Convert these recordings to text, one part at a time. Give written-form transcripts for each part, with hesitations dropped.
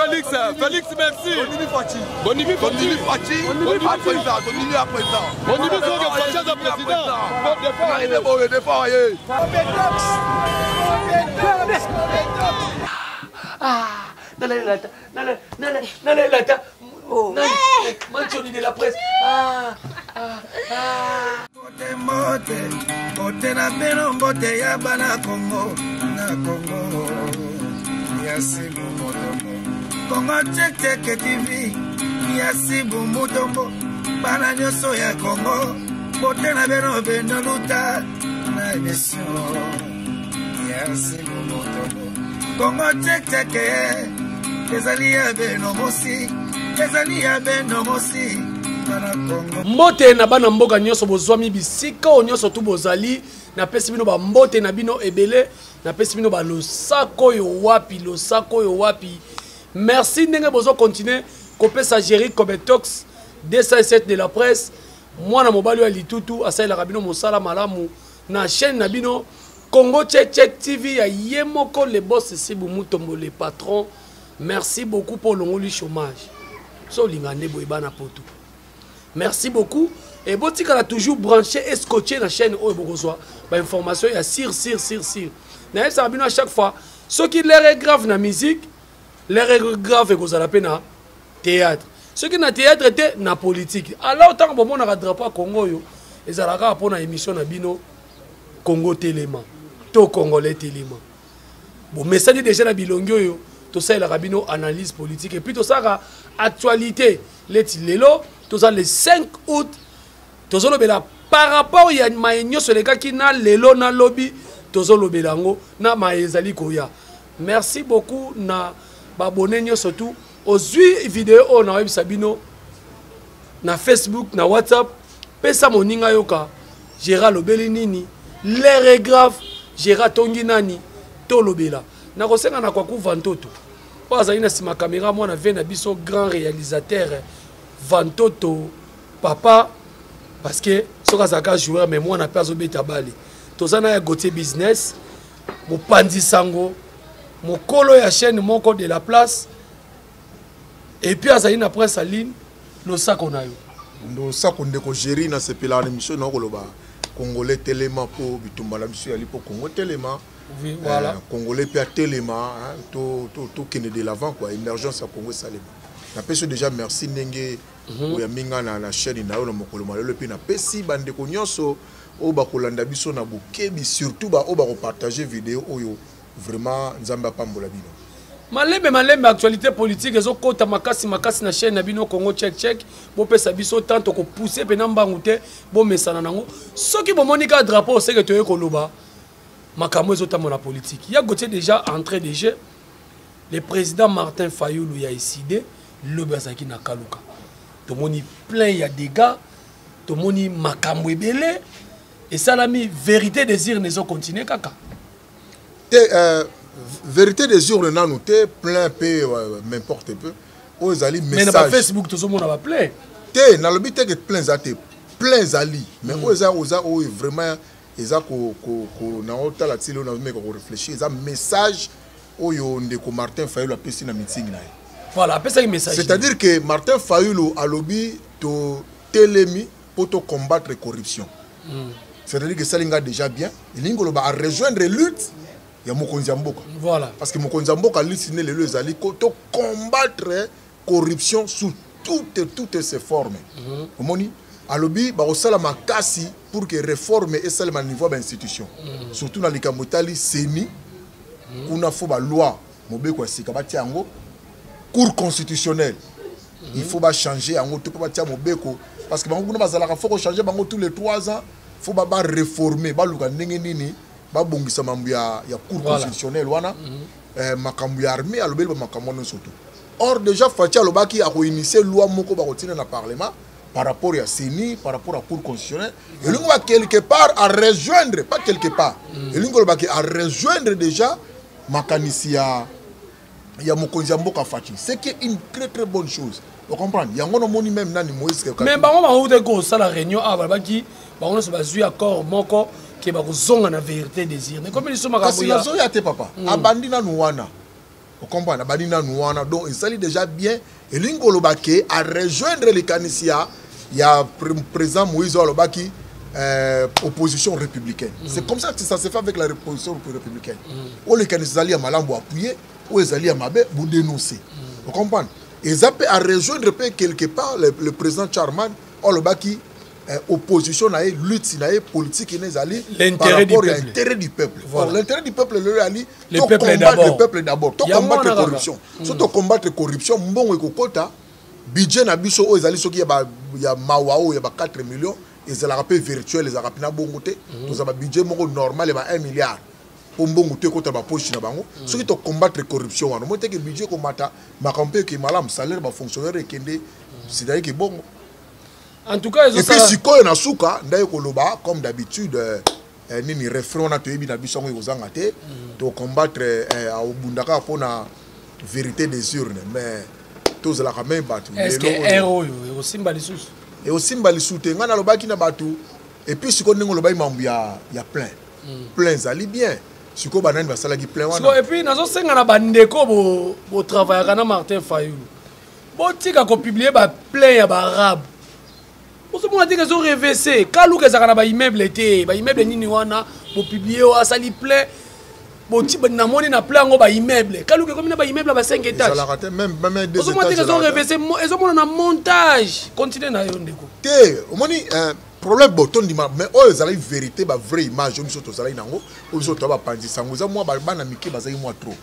Félix, Félix, merci. Bonimi Fati. Bonimi Fati. Bonimi président. Bonimi à président. Bonimi faut que Fati soit président. Manchoni de la presse. Bote na beno bote ya bana Congo na Congo yasibu motombo Congo Check TV yasibu motombo bana nyoso ya Congo bote na beno luta na émission yasibu motombo Congo Check ezali ya beno mosi ezali ya beno mosi. Mbote na bana mboka nyoso bozwami bisika o nyoso tu bozali na pesi bino ba mbote na bino ebele na pesi bino ba losako yo wapi. Merci ndenge bozo continuer kopesa Géry Kobetox 207 de la presse mwana mobali ya litutu asaila kabino mosala malamu na chaîne na bino Congo Check TV ya yemoko le boss Sibu Mutombo le patron. Merci beaucoup pour l'ongoli chômage. So lingande boyebana poto. Merci beaucoup. Et Botika a toujours branché et scotché la chaîne où il information il y a sir. Na ça à chaque fois ceux qui l'air grave na musique, l'air grave et la peine théâtre. Ceux qui na théâtre étaient na politique. Alors tant que on a drapeau Congo yo, ils allaient pour na émission na bino Congo Téléma. To Congolais Téléma. Bon message déjà na bilongyo yo, tout ça la rabino analyse politique et puis tout ça actualité les lelo. Tout ça le 5 août, tout ça par rapport à maïnyo sur les gars qui n'a lelo na lobby, tout ça le belango na maïzali koya. Merci beaucoup na babonenyo surtout aux 8 vidéos on a web sabino na Facebook na WhatsApp pesa moninga yoka Gérard lobeli nini l'air grave Gérard tongi nani to lobela na kosenga na kwaku vantoto pas na sima caméra moi na vena biso grand réalisateur Vantoto papa parce que ce que joueur mais moi on a pas obéi bali to ça na Gauthier business mo pandi sango mo kolo ya chaîne mon code de la place et puis azali na presse aline le sac on a eu ndo sac on ndeko Géry na sepela na mission na koloba Congolais Téléma pour bitumba la mission ali pour Congo Téléma voilà Congolais pia Téléma to kene de l'avant quoi émergence à Congo Salema. Na pesi déjà merci ndenge oya minga na chaîne na yo na mokolo malelo pe na pesi bande ko nyonso o ba kolanda biso na bokebi surtout ba o ba partager vidéo oyo vraiment nzamba pambola bino. Malembe actualité politique ezo kota makasi na chaîne na bino Congo Check bo pesa biso tanto ko pousser pe na mbangu te bo mesana nango soki bo monika drapeau c'est que to ekoloba makambo ezo tamola politique. Ya Gauthier déjà entré de jeu le président Martin Fayoulou ya décidé le bazaki na kaluka to moni plein ya dégâts to moni makambo ebele et salami vérité désir ne zo continuer kaka et vérité désir na nous te plein peu m'importe peu aux ali message mais na Facebook to zo mona ba plein te na lobi te que plein zate plein zali mais oza vraiment eza ko na otala tilo na me ko réfléchir eza message oyo ndeko Martin Fayoulou a pesi na meeting na. Voilà, message. C'est-à-dire que Martin Fayoulou a lobby to télémi pour te combattre la corruption. C'est-à-dire que ça l'inga déjà bien. Il a rejoindre la lutte. Il y a Mokonzi Mboka. Voilà. Parce que Mokonzi Mboka a luciné les deux alliés pour combattre la corruption sous toutes ses formes. Omoni a lobby ba osala makasi pour que réforme et ça le niveau de l'institution. Surtout dans les Kamotali Seni. Kuna faut ba loi mobeko sikabati yango cour constitutionnelle il faut ba changer yango tout pas tia mobeko parce que bango kuna bazalaka faut changer bango tous les 3 ans faut ba réformer ba luka ndenge nini ba bongisa mambu ya cour constitutionnelle wana makambu ya armée alobeli ba makambu no surtout or déjà Fatia lobaki a initier loi moko ba kotina na parlement par rapport à CENI, par rapport à la Cour constitutionnelle, et l'on va quelque part à rejoindre, pas quelque part, et l'on va à rejoindre déjà Makanisia, il y a Mokonzi Mboka Fati, c'est qui est une très très bonne chose. Vous comprenez? Il y a un moni même nani Moïse. Mais bah on va où ça la réunion ah bah qui bah on se base accord moko qui va vous zonga na vérité désir. Mais comme ils sont parce que la zoya te papa, abandi na nuana. Vous comprenez? Donc, il s'agit déjà bien. Et l'Ingolobake a rejoindre les Canisia. Il y a président Moïse Olobaki, opposition républicaine. C'est comme ça que ça se fait avec la opposition républicaine. Ou les Canisiens à Malambo appuyer, ou les alliés à Mabé, vous dénoncez. Vous comprenez? Et ça peut rejoindre quelque part le président Charman Olobaki. Opposition à lutte politique l'intérêt du peuple. Voilà. L'intérêt du peuple le peuple d'abord. Le peuple d'abord. Combattre la corruption. Surtout combattre la corruption, bon et kokota budget na biso o ezali soki ya mawao ya 4 millions ezala rappel virtuel ezala pina bongote to ba budget moko normal ba 1 milliard pour bongote kota ba poche na bango soki to combattre la corruption wana mo te que budget ko mata makampe ke malam salaire ba fonctionnaire ekende c'est que bon. En tout cas, et puis si quoi na suka ndaye koloba comme d'habitude nini refrain na toyebi na biso ngo kozanga te to combattre au bundaka pona vérité des urnes mais tous la quand même battu est-ce que héros yo simba lisusu et au simba lisusu ngana lobaki na batu et puis siko ndingo lobai mambu ya plein plein zali bien siko banani basala ki plein wana et puis nazo senga na bandeko bo travailler kana Martin Fayulu botika ko publier ba plein ya ba arabe. Vous avez dit qu'ils ont réversé. Quand vous avez un immeuble, immeuble nini wana, vous publiez au sali plein, vous avez un plein en immeuble. Quand vous avez un immeuble à 5 étages. Même vous avez dit qu'ils ont réversé. Ils ont un montage. Continuez à y aller. Problème bouton di mais oh ils allaient vérité ba vraie image on soto zala inango on soto ba pandi sango za moi ba na miki ba za moi trop.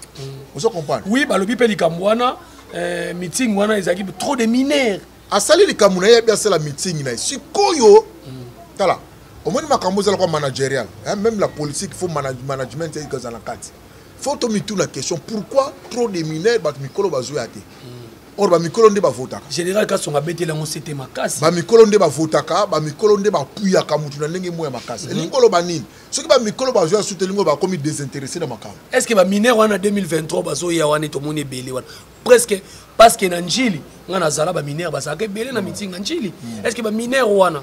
Vous comprenez? Oui, ba lobi pe likamwana meeting wana ezaki trop de mineurs. Asali li kamuna ya bien c'est la meeting na sikoyo tala au moins makambo za la managérial même la politique faut management et dans la carte faut to mitou la question pourquoi trop de mineurs ba mikolo bazo ya te or ba mikolo nde ba votaka général ka songa betela ngo c'était makasi ba mikolo nde ba votaka ba mikolo nde ba puya ka mutu na ndenge moya makasi elingolo ba nini soki ba mikolo bazo ya soutenir ba komi désintéressé dans makambo est-ce que ba mineurs wana 2023 bazo ya wana to moni belé wana presque parce que na njili ngana zala ba mineurs basaka belé na meeting na njili est-ce que ba mineurs wana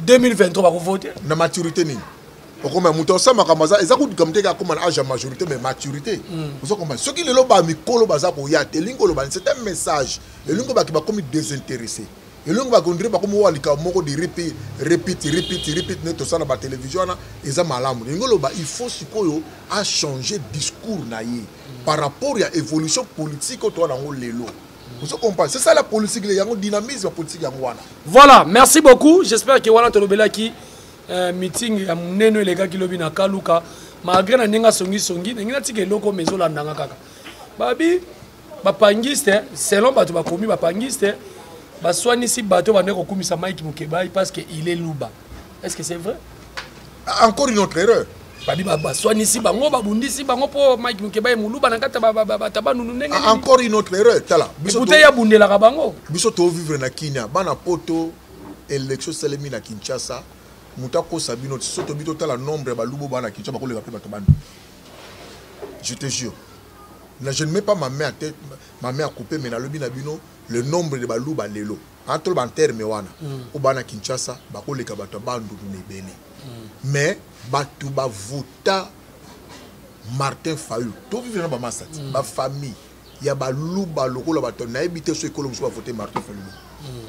2023 ba ko voter na maturité nini okoma muto sa makamaza ezaku dikamte ka koma âge à majorité mais maturité vous comprenez ce qui le loba mikolo baza ko ya te lingolo ba c'est un message et lingo ba ki ba comme désintéressé et lingo ba kondre ba comme walika moko de répète ne to ça na ba télévision na eza malamu lingolo ba il faut sikoyo a changer discours na ye par rapport à évolution politique to na ngo lelo. Vous comprenez? C'est ça la politique, il y a un dynamisme politique. Voilà, merci beaucoup. J'espère que voilà tolobela qui meeting ya muneno les gars qui lobi na kaluka malgré na nenga songi nenga tike loko mezo la ndanga kaka. Babi ba pangiste selon bato ba komi ba pangiste ba soigner si bato ba ndeko komisa Mike Mukebai parce que il est louba. Est-ce que c'est vrai? Encore une autre erreur. Babi ba soigner si bango ba bundisi bango po Mike Mukebai muluba na kata ba tabanu nenga. Encore une autre erreur tala. Bouteille ya bundela ka bango. Biso to vivre na Kenya bana poto élection selemi na Kinshasa. Moutako Sabino, soto bito tala nombre ba lubo bana Kinshasa ba ko le ba tabanu. Je te jure. Je ne mets pas ma main à tête, ma main à couper mais na lobi na bino le nombre de balu ba lelo. Entre ban terme wana. O bana Kinshasa ba ko le ka ba tabandu ne bene. Mais batu ba vota Martin Fayulu to vivre na ba masati ba famille ya ba luba lokola ba to na ebité so ekolo muso ba voter Martin Fayulu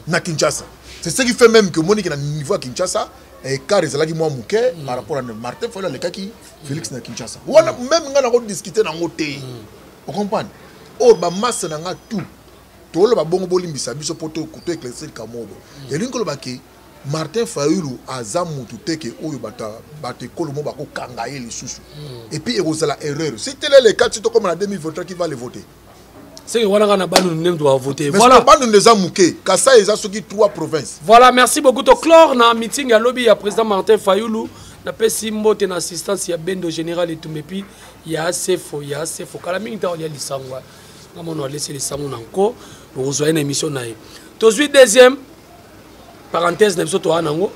na Kinshasa. C'est ce qui fait même que Monique na niveau à Kinshasa et car ils allaient moi mouké par rapport à Martin Fayulu le cas qui Félix na Kinshasa. Wana même ngana ko discuter na ngote. Vous comprenez? Or ba masse na nga tout to lo ba bongo bolimbisa biso poto ko to éclaircir kamobo. Et l'ingolo ba ki Martin Fayulu azamu tuteke oyo bata kolomo bako kangaye les sous. Et puis la erreur. Si tel est le cas, tu te comme en 2023 qui va les voter. C'est que voilà na banu nem doit voter. Mais voilà. Banu les a mouké. Kassa ils a soki 3 provinces. Voilà, merci beaucoup to clore na meeting à lobby ya président Martin Fayulu na pesi mbote na assistance ya Bendo général et tout mais puis il y a assez faux kala mingi ta olia lisangwa. Ngamo no laisser lisango nanko pour rejoindre une émission nae. To suite deuxième parenthèse na biso anango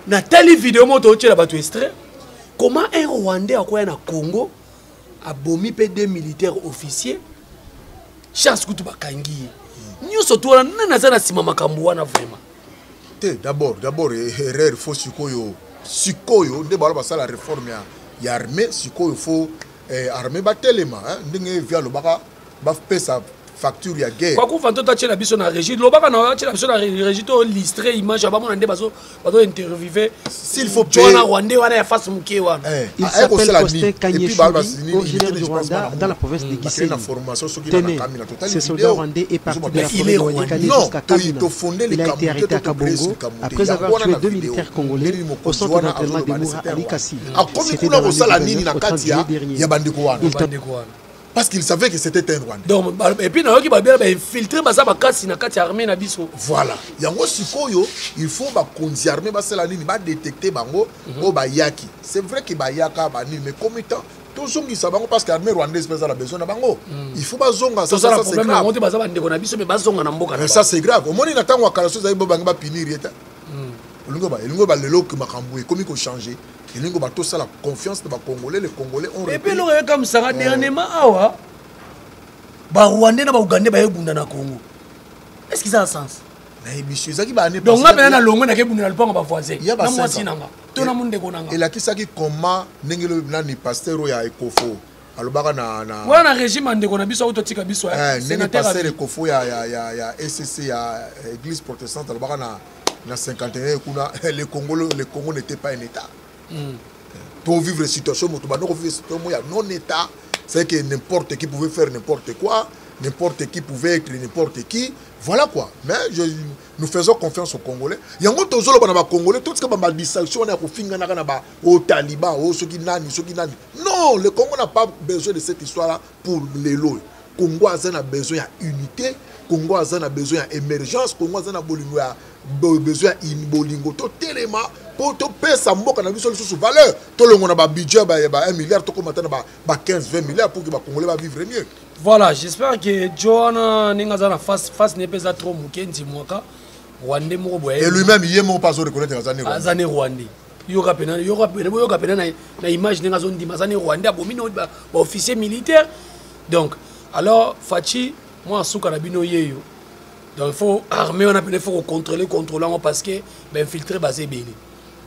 na telle vidéo moto tchela batu extrait comment un Rwandais akoya na Congo a bomi pe 2 militaires officiers chance kutu bakangi nyoso to na za na sima makambo wana vraiment d'abord erreur faut sikoyo nde bala basala réforme ya armée sikoyo faut armée batelema ndenge via lobaka ba pesa facture ya guerre kwa kufa to tachela biso na régie lobaka na tachela biso na régie to listre image ba mona nde bazo interviewer s'il faut payer na Rwanda wana ya face muke wana il s'appelle Costé Kanyeshuri, originaire du Rwanda dans la province de Gisenyi. Tenez, ce soldat rwandais est parti de la forêt de Walikale jusqu'à Kamina. Il a été arrêté à Kabongo après avoir tué 2 militaires congolais au centre d'entraînement de Moura à Likasi. C'était dans la nuit du 29 juillet dernier. Parce qu'il savait que c'était un Rwandais. Donc, et puis, il y a infiltré l'armée na biso. Voilà. Yango sikoyo, il faut que l'armée va détecter bango au bayaki. C'est vrai que bayaka bani, mais comme étant tout ça qui savent parce que l'armée rwandaise a besoin de bango. Il faut pas zonga ça c'est grave. Ça c'est grave. Au moins il attend wakala chose ayi banga pinir yeta. Elingo ba lelo que makambo comme ko changer. Elingo ba tout ça la confiance de ba congolais, les congolais ont et puis le comme ça dernièrement awa ba rwandais na ba ougandais ba yebunda na Congo. Est-ce que ça a sens? Donc on a longue na kebunda le panga ba voisin. Na mwasi nanga. To na munde konanga. Et la kisaki comment nengelo nani pasteur ya Ekofo. Alobaka na wana régime ndeko na biso autotika biso sénateur pasteur Ekofo ya SCC ya église protestante alobaka na 51 kuna le Congo n'était pas un état. Pour vivre une situation non état, c'est que n'importe qui pouvait faire n'importe quoi, n'importe qui pouvait être n'importe qui. Voilà quoi. Mais nous faisons confiance aux Congolais. Il y a un autre Congolais, tout ce qui est distinction, aux talibans, aux ceux qui nani. Non, le Congo n'a pas besoin de cette histoire-là pour les lois. Le Congo a besoin d'unité, le Congo a besoin d'émergence, le Congo a besoin de tout élément pour te payer sa mboka na biso sous valeur. Tout le monde a un budget 1 milliard, tout le monde a 15-20 milliards pour que les Congolais va vivre mieux. Voilà, j'espère que Johanna Ningazana face n'est pas trop moukendi mwaka. Rwandais moko et lui-même il est mon pas reconnaître Azane Rwandais. Yoka pena na image Ningazon di Mazane Rwandais abomino ba officier militaire. Donc alors Fachi moi souka na bino yeyo. Donc il faut armer on appelle faut contrôler parce que ben filtrer basé béni.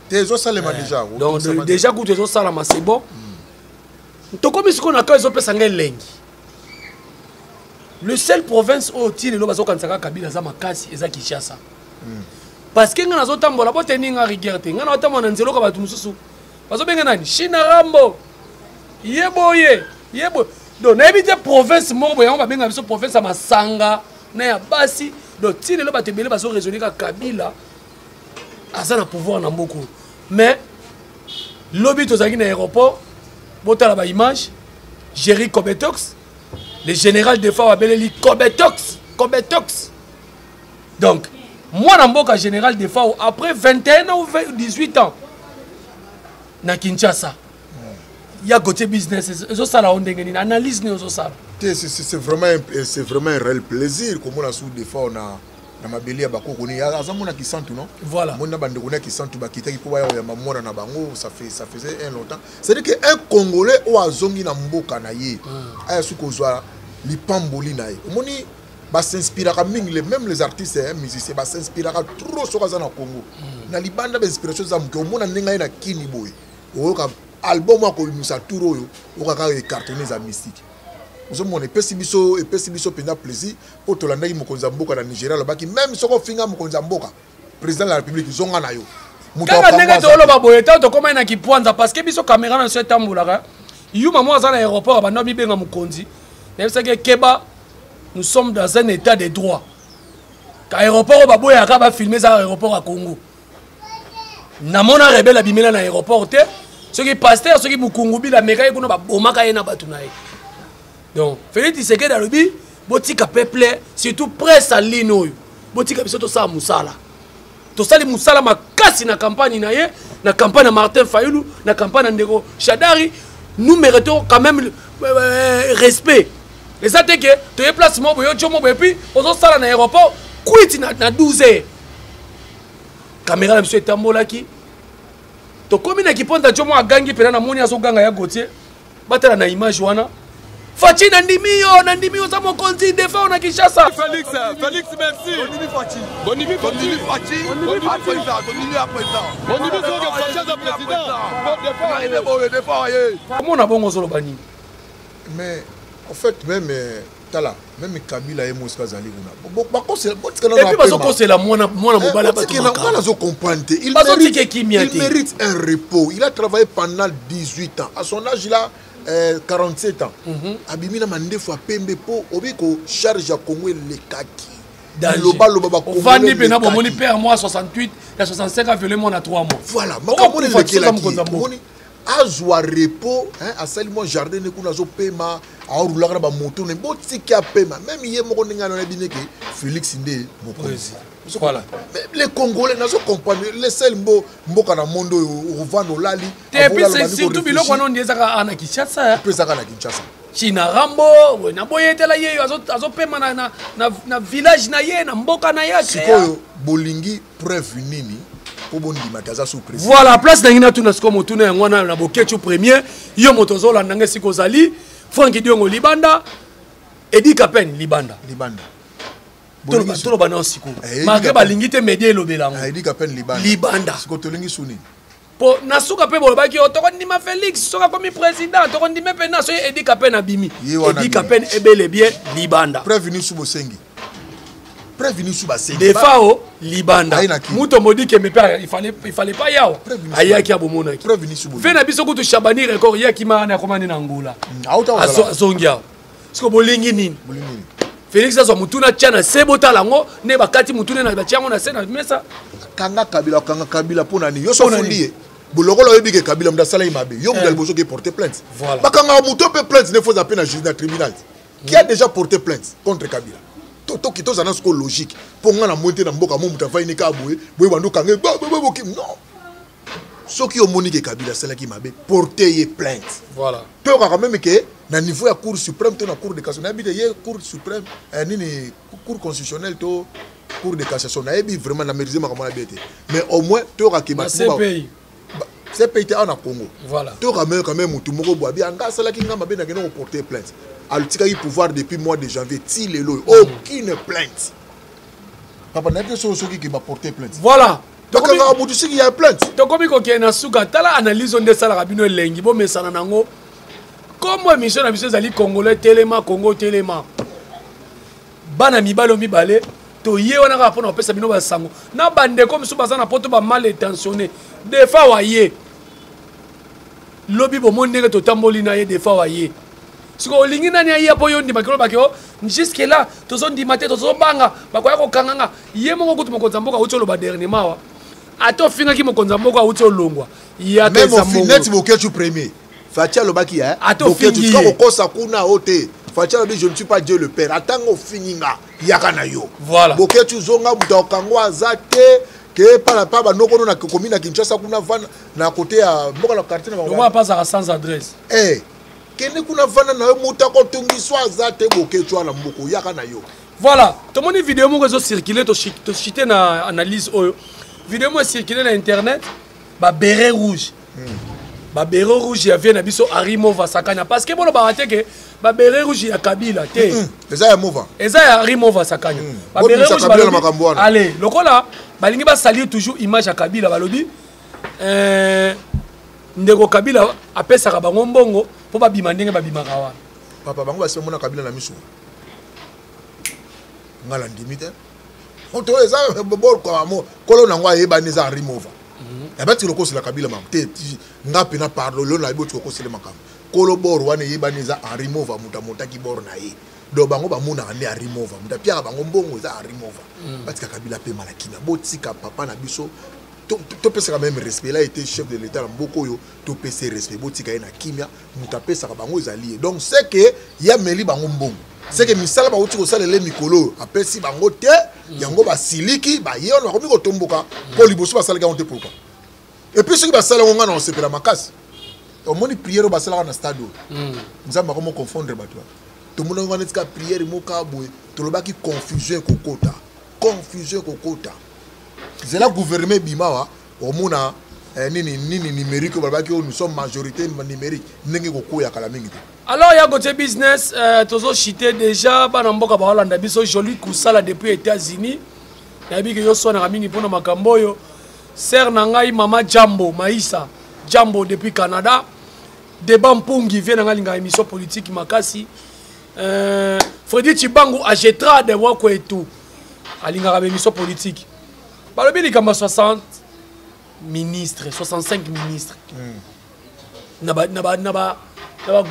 Tezo salema déjà. Donc déjà que tezo salama c'est bon. To comme ce qu'on a quand ils ont pesa ngelengi. Le seul province où il y a un Kabila za makasi eza Kinshasa. Parce que ngana zotambola bo teninga rigerte. Ngana otamona nzelo ka batu mususu. Bazo benga nani? China Rambo. Yeboye. Donc na ebite province mo boya ba benga biso province ya Masanga na ya Basi. Donc tine lo batebele bazo raisonner ka Kabila asa na pouvoir na mboko. Mais lobby tozaki na aéroport botala ba image Jerry Kobetox. Le général de Fao appelé Kobetox. Donc, moi, je suis général de Fao après 21 ans ou 18 ans. Na Kinshasa. Il y a côté business. C'est analyse. C'est vraiment un réel plaisir. Comme on a sous des Fao na ma bélie à Bako. Il y a des gens qui sentent, non? Voilà. Il y a des gens qui sentent ça faisait un longtemps. C'est-à-dire qu'un Congolais ou un zongi na mboka na ye. Les pamboli naï. Moni ba s'inspirera même les artistes et musiciens ba s'inspirera trop sur la Congo. Na li banda ba inspiration za mke omona nenga na kini boy. Oka album ko musa turo yo oka ka cartonner za mystique. Nous sommes et pesibiso pena plaisir pour to landa mokonza mboka na Nigeria lobaki même soko finga mokonza mboka président de la République zonga na yo. Kaka nenga to lo ba boye to koma na kipwanza parce que biso caméra na so tambulaka. Yuma mo za na aéroport ba ndomi benga mokonzi. Keba, nous sommes dans un état de droit. L'aéroport va filmer ça aéroport à Congo. Namona rebelle abimela na aéroport te. Ceux qui pasteur, ceux qui mukungubi la meka ekuno ba bomaka yena batunaye. Donc, Félix Tshisekedi alobi botika peuple surtout presse en ligne. Botika biso to sa musala. To sali musala makasi na campagne na ye, na campagne Martin Fayulu, na campagne Ndeko Shadari, nous méritons quand même respect. Et ça c'est que tu es place mo boyo chomo boyo puis on sala na aéroport quit na 12 heures. Caméra na monsieur tambola ki. To komi na kiponda chomo agangi pena na moni aso ganga ya Gauthier. Batala na image wana. Fachi na ndimio za mokonzi defa na Kinshasa. Félix merci. Bonimi Fachi. Comment on a bon zolo bani? Mais en fait, même Tala, même Kabila et Moussa Zali, et puis c'est la moine mobile. Il mérite un repos. Il a travaillé pendant 18 ans. À son âge, il a 47 ans. Abimina mande fois pembe po obiko charge à Congo le kaki. On va ni pena bon moni père moi 68 et 65 a violé mon à 3 mois. Voilà, makamoni le kaki. Azwa repos hein à seulement jardin ne kuna zo pema a roula na ba moto ne boti ki a pema même yé moko ninga na bineke Félix Ndé mokonzi. Voilà. Mais les Congolais n'ont pas compris les seuls mots mboka na mondo au vano lali. Et puis c'est surtout biloko wana ndieza ka ana Kinshasa. Pesa kana Kinshasa. China Rambo na boyetela ye azo pema na village na ye na mboka na yake. Sikoyo bolingi preuve nini? Voilà, place d'Angina Tunasko Motuna Ngwana na Bokechu premier, yo motozo la nanga sikozali, Frank Diongo Libanda, Edi Kapen Libanda. Libanda. Tolo bana siko. Malgré balingite médié lobelango. Edi Kapen Libanda. Libanda. Siko tolingi suni. Po nasuka pe bolobaki otokondima Félix, soka comme président, tokondima pe na so Edi Kapen abimi. Edi Kapen ebele bien Libanda. Prévenu sous Bosengi. Prévenu sous Bosengi. Des fao Libanda. Muto modi ke me père, il fallait pas yao. Ayaki abomona ki. Prévenu sous Bosengi. Fena biso kutu Shabani record yaki ma na komani na ngula. Azongia. Siko bolingi nini? Bolingi. Félix azo mutuna tchana sebota lango ne bakati mutune na bachango na sena mesa. Kanga Kabila pona ni yo so fondie. Bolokolo yebi ke Kabila mda sala imabe. Yo mda liboso ke porter plainte. Voilà. Bakanga muto pe plainte ne faut appeler na tribunal. Qui a déjà porté plainte contre Kabila? Toto qui tous annonce logique pour nga na monter na mboka mo muta faini ka boye boye bandu kangé non ceux qui ont monique Kabila cela qui m'a porté plainte. Voilà, to quand même que na niveau ya cour suprême to na cour de cassation na bi de cour suprême nini cour constitutionnelle to cour de cassation na bi vraiment na mériter ma comment bête mais au moins to ka ki ba c'est pays en Congo. Voilà, to quand même mutu moko boa bi anga cela qui nga mabe na kena porter plainte. Altika eu pouvoir depuis le mois de janvier. Aucune plainte. Papa n'a pas de qui m'a porté plainte. Voilà. Donc il y a plainte. Donc comme il y a suka tala analyse on de ça la rabino lengi bo mesana nango. Comme émission na biso zali congolais téléma Congo téléma. Bana mibalo mibale to ye wana ka pona pesa bino ba sango. Na bande comme sou bazana poto ba mal intentionné. Des fois waye. Lobi bo monde to tamboli na ye des fois waye. Si vous avez un peu de jusque là, tous on dit maté, tous on banga, bakoya ko kanganga. Yé mo ko tumo konzamboka ucho lo ba dernier mawa. Ato finga ki mo konzamboka ucho longwa. Ya même au finet Bokechu premier. Fatia lo baki hein. Ato fingi. Ko kosa kuna ote. Fatia lo bi je ne suis pas Dieu le Père. Atango fininga yakana yo. Voilà. Bokechu zonga buta kangwa azate. Que par la part no na commune à Kinshasa kuna van na côté à mboka la quartier na. On va pas sans adresse. Eh. Voilà, tout le monde vidéo mo rezo circuler to chiter na analyse oyo. Vidéo mo circuler na internet ba béret rouge. Ba béret rouge ya vient na biso Arimova Sakanya parce que bon ba raté que ba béret rouge ya Kabila té. Eza ya Mova. Eza ya Arimova Sakanya. Ba béret rouge ba allez, lokola balingi ba salir toujours image ya Kabila balobi ndeko Kabila apesa bango mbongo po ba bima ndenge ba bima kawa. Papa bango ba semona Kabila na miso. Ngala ndimite. Oto eza bor ko amo kolo na ngwa yeba neza remove. Eba ti lokosela Kabila mam te ngapi na parlo lo na iboti lokosela makam. Kolo bor wana yeba neza remove muta ki bor na ye. Do bango ba muna ande remove muta pia bango mbongo za remove. Batika Kabila pe malakina botika papa na biso. Tu peux quand même respect. Là, il était chef de l'État. Beaucoup tu peux se respect. Botika na kimia, mutape ça bango zali. Donc c'est que il y a meli bango mbongo. C'est que misala ba uti ko sala le mikolo, apesi bango te, yango ba siliki, ba ye on ko tomboka, ko liboso ba sala ga on te pourquoi. Et puis ce qui ba sala ngana on se pela makasi. Au moni prière ba sala na stade. Nzamba comment confondre batwa. To mona ngana tika prière mo ka boy, to lobaki confusion kokota. Confusion kokota. C'est la gouvernement Bimawa, au Mouna, nini numérique, nous sommes majorité numérique, n'est-ce pas? Alors, il y a côté business, tous chité déjà, Banamboka Baolanda, biso joli kusala depuis les États-Unis. Il y a que yo sona ramini pour makamboyo. Ser nangai mama Jambo, Maïsa, Jambo depuis Canada. débat mpungi vient dans la émission politique makasi Freddy Chibangu achètera des wako et tout alinga émission politique balobi likamba 60 ministres 65 ministres naba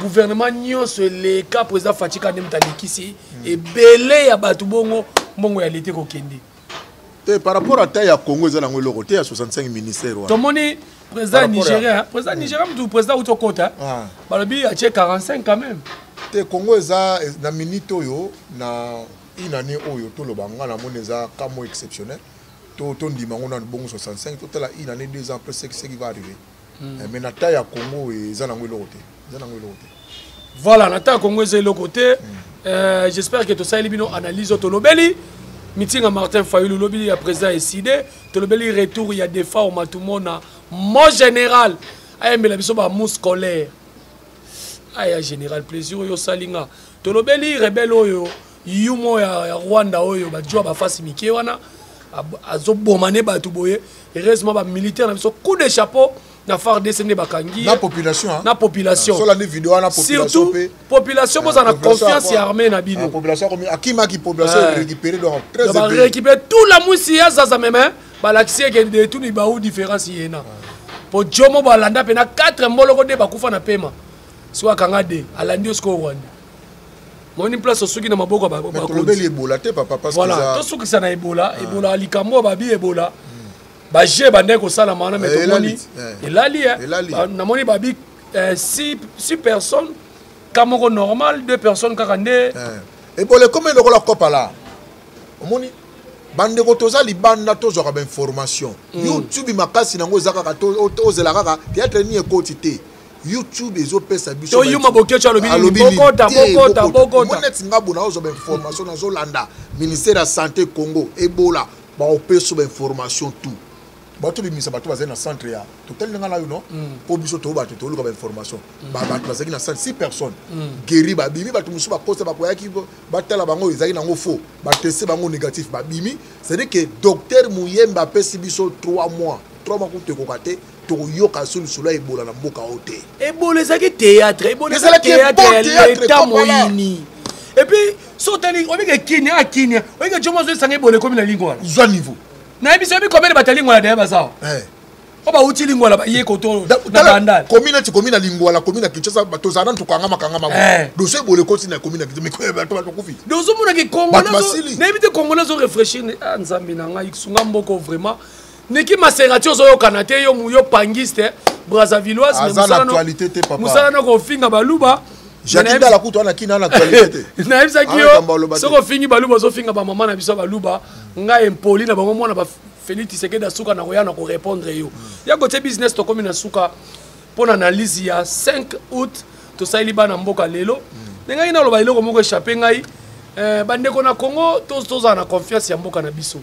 gouvernement nyonso le cas président Fatika Ndemtalekisi et belé ya batu bongo ya l'été kokende par rapport à taille à Congo ils ont le côté à 65 ministères tout monde président nigérien président nigérien du président Utokota balobi a 45 quand même te Congo eza na minute oyo na une année oyo to lo banga na moneza comme exceptionnel to ndima ngona bongo 65 to la une année 2 ans après ce qui va arriver mais na taille à Congo eza na ngelo côté voilà na taille à Congo eza le côté j'espère que tout ça elibino analyse to lobeli meeting à Martin Fayulu lobeli ya président décidé to lobeli retour il y a des fois au matumona mon général ayembe la biso ba mou scolaire aya général plaisir yo salinga to lobeli rebelle oyo yumo ya Rwanda oyo ba jwa ba face mike wana azobomane batu boye heureusement ba militaire na biso coup de chapeau na faire descendre bakangi na population na population sur la vidéo na population surtout population boza na confiance ya armée na bino population comme akima qui population récupérer donc très bien récupérer tout la musia ça même ba l'accès que de tout ni ba ou différence yena pour jomo ba landa pena 4 mboloko de bakufa na pema soit kanga de alandi osko Rwanda moni place osuki na maboko ba lobeli ebola te papa parce que voilà to suki sana ebola likambo babi ebola baje bande ko sala mana mais to moni elali na moni babi 6 personnes kamoko normal 2 personnes kakande ebola comme le la copa là moni bande ko toza libanda to zoka ba information YouTube makasi nango zaka to ozela kaka théâtre ni ekotité YouTube ezo pesa biso to yuma bokecho alobi bokota monet ngabo na ozo ba information na Zolanda ministère de santé Congo ebola ba opeso ba information tout bato bimisa bato bazali na centre ya total nga la yo non po biso to bato to luka ba information bato bazali na 6 personnes guéri ba bimi bato musu ba poste ba koyaki batala bango ezali nango faux ba tester bango négatif ba bimi c'est dire que docteur Muyemba pesi biso 3 mois ko te kokate to yoka solution ebola na mboka ote ebola ezaki théâtre ebola ezaki théâtre l'état moyini et puis sotali obike kinya obike jomo zo sanga ebola komi na lingwa zo niveau na biso bi combien de batalingo la derrière baza oba uti lingwa la ye koto na bandal commune na lingwa la commune na Kinshasa bato zana ntukanga makanga mabo dossier ebola koti na commune na Kinshasa bato bato kufi dozo mona ki Congo na bité Congo na zo réfléchir nzambe na ngai sunga mboko vraiment neki maserati ozo yo kanate yo muyo pangiste Brazzavilloise mais musala na ko finga baluba Jacques la kuto na kina na actualité na ebisa kiyo soko fingi baluba zo finga ba mama na biso baluba nga empoli na bango mona ba Félix Tshisekedi suka na koya na ko répondre yo ya côté business to comme na suka pour analyse ya 5 août to saili bana mboka lelo ngai na loba iloko moko échappé ngai bandeko na Congo to za na confiance ya mboka na biso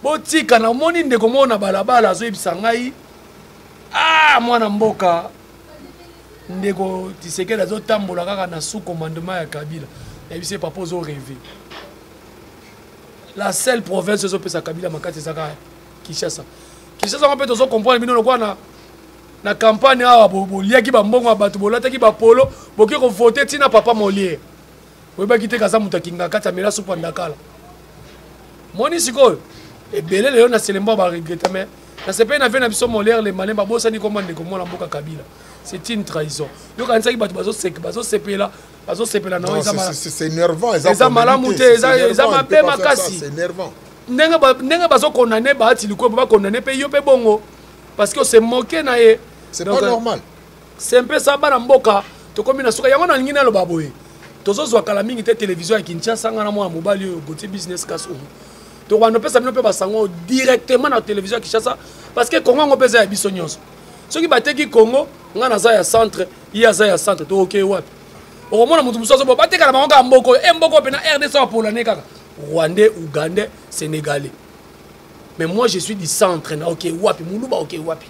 botika na moni ndeko mona balabala zo ebisa ngai mwana mboka ndeko Tshisekedi zo tambola kaka na sous commandement ya Kabila ebise papa zo rêver la seule province zo pesa Kabila makati zaka Kinshasa on peut zo comprendre bino lokwa na campagne awa boliaki ba mbongo bato bolataki ba polo boki ko voter tina papa Molière oyeba kite kaza mutakinga kata mela supa ndakala moni sikoyo ebele leo na selemba ba regretter mais na sepe na vena biso Molière le malemba bosa ni komande ko mona mboka Kabila c'est une trahison yo kanisa ki bato bazo sepela na c'est énervant eza malamu te eza mabe makasi c'est énervant ndenge bazo condamner ba ati liko ba condamner pe yo pe bongo parce que c'est moqué na ye c'est pas normal c'est un peu ça bana mboka to komi na suka yango na ngina lo baboye tozo zwa kala mingi te télévision ya Kinshasa ngana mwana mobali yo Gauthier business kaso to wana pesa bino pe basango directement na télévision ya Kinshasa parce que Congo ngo pesa ya biso nyonso soki bateki Congo ngana za ya centre ya za ya centre to okay wapi o mona mutu musoso bo bateka na bango mboko mboko pe na RDC pour l'année kaka Rwandais, Ougandais, Sénégalais. Mais moi je suis du centre na OK wapi muluba OK wapi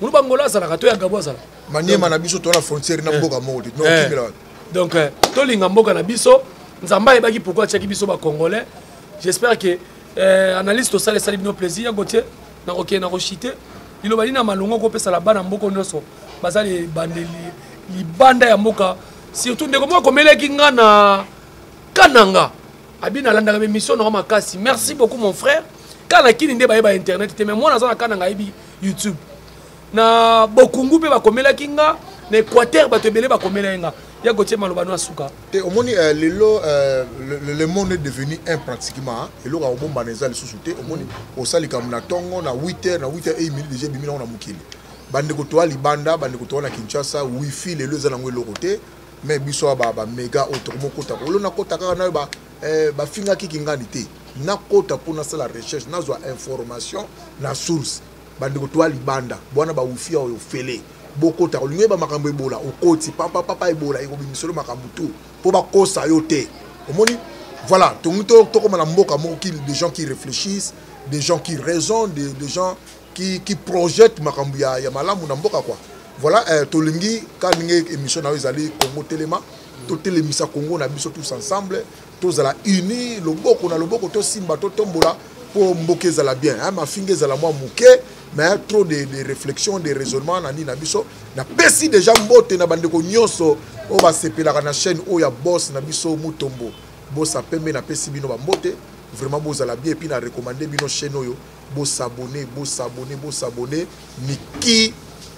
muluba ngola za na to ya Gabo za maniema na biso to na frontière na mboka modi no kimela donc to linga mboka na biso nzamba ebaki pourquoi tchaki biso ba congolais j'espère que analyse to sale sali bino plaisir Gauthier na OK na rochité ilo bali na malongo ko pesa la bana mboko nyonso baza les bandeli libanda ya mboka surtout ndeko moko komeleki nga na kananga abina alandaka bemission na makasi. Merci beaucoup mon frère. Kana kini nde bayeba internet te mais moi naza na kananga yebi YouTube na bokungu pe bakomelaki nga na Équateur bato ebele bakomela nga ya gotie maloba no asuka te omoni le monde est devenu un pratiquement et lo ka bomba neza le sous-souté omoni osalika na tongo na 8h na 8h30 déjà bimina na mukili bande ko toa libanda bande ko toa na Kinshasa wifi le leza nango lo côté mais biso ba méga autrement kota ko lo na kota ka na ba finga kikingani te na kota pour na la recherche na zo information na source bande ko toa libanda bwana ba wifi o fele boko ta lingue ba makambo ebola okoti papa ebola eko bimisolo makambo tout pour ba kosa yo te omoni voilà to comme la mboka moki des gens qui réfléchissent des gens qui raisonnent des gens qui projettent makambo ya malamu na mboka quoi voilà to lingi ka lingue émission na ezali Congo Telema to telemisa Congo na biso tous ensemble tous à la uni loboko na loboko to simba to tombola pour mboka ezala bien hein ma finga ezala moi muke mais trop de réflexion, de raisonnement nani na biso na pesi déjà mbote na bandeko nyonso o ba sepela na chaîne o ya boss na biso mutombo boss apembe na pesi bino ba mbote vraiment bozala bien et puis na recommander bino chaîne oyo bo s'abonner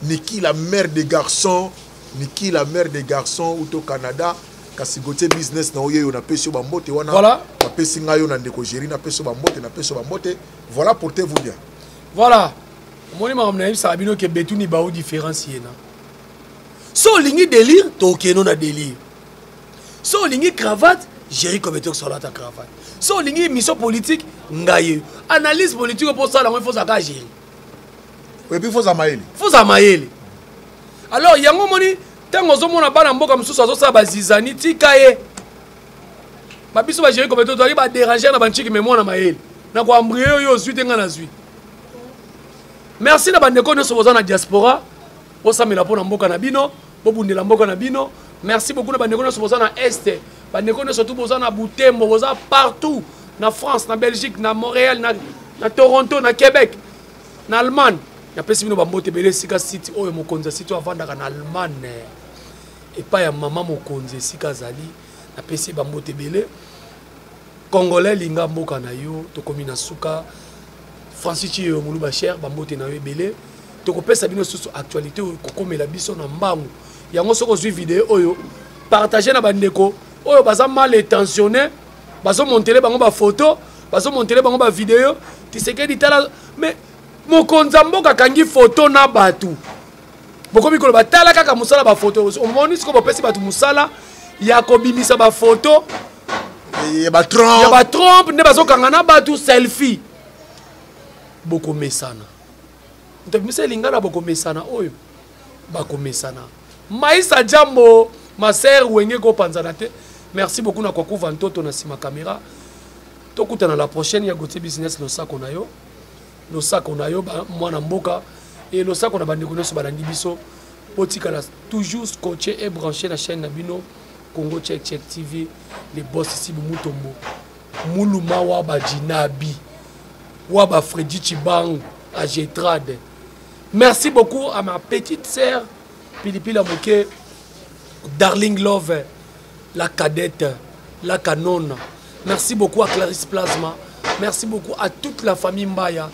Niki la mère des garçons ou to Canada kasi gote business na oyo na pesi ba mbote wana voilà na pesi ngayo na ndeko géri na pesi ba mbote voilà portez-vous bien voilà. Moi, je sais que Betou ni baou différencié. So lingi délire, toke non na délire. So lingi cravate, gérer comme étant sur la cravate. So lingi mission politique, ngaye. Analyse politique pour ça, il faut ça gérer. Et puis il faut ça maïli. Alors, il y a un moment, tant que on a pas d'ambo comme ça, ça va zizani, tikaye. Ma biso va gérer comme étant, tu vas déranger na banchi qui me moi na maïli. Na quoi embryo yo suite ngana suite. Merci na bandeko nyonso boza na diaspora bosamela pona mboka na bino bobundela mboka na bino. Merci beaucoup na bandeko nyonso boza na este bandeko nyonso tout boza na Butembo boza partout na France na Belgique na Montréal na Toronto na Québec na Allemagne na pesi bino bambote bele sika city oyo mokonza city avandaka na Allemagne et pas ya mama mokonze sika zali na pesi bambote bele congolais linga mboka na yo tokomi na suka Francis Chiyo Muluba cher bambote na ebele to kopesa bino susu actualité ko komela biso na mbangu yango soko zwi vidéo oyo partager na bandeko oyo baza mal intentionné bazo monter bango ba photo bazo monter bango ba vidéo tisekedi tala mais mokonza mboka kangi photo na batu bokomi ko batala kaka musala ba photo o moni siko bopesi batu musala ya ko bimisa ba photo ya ba trompe ne bazo kangana batu selfie boko mesana ntabimisa lingana boko mesana oyo bako mesana maïsa jambo ma sœur wenge ko panzana te. Merci beaucoup na kwa kuva ntoto na sima caméra tokutana la prochaine ya Gote Business lo sako na yo mwana mboka et lo sako na bandeko nyonso balandi biso potika la toujours scotché et branché la chaîne na bino Congo Check TV les boss ici Mutombo muluma wa bajinabi Waba Freddy Chibang à Getrade. Merci beaucoup à ma petite sœur Pilipila Moke, Darling Love, la cadette, la canonne. Merci beaucoup à Clarisse Plasma. Merci beaucoup à toute la famille Mbaya.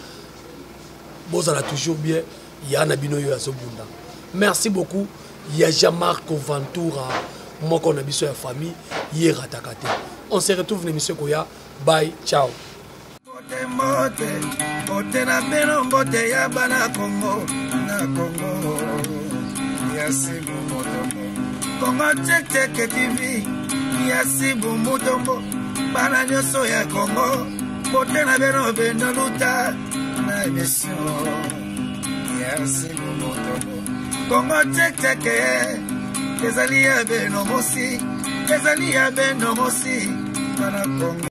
Bozala toujours bien. Yana Binoyo Azobunda. Merci beaucoup. Yaja Marco Ventura. Moi qu'on a biso ya famille. Yera Takate. On se retrouve dans l'émission Koya. Bye. Ciao. Mbote na beno mbote ya bana Congo na Congo yasibu motombo Congo Check TV yasibu motombo bana nyoso ya Congo mbote na beno luta na émission yasibu motombo Congo Check ezali ya beno mosi bana Congo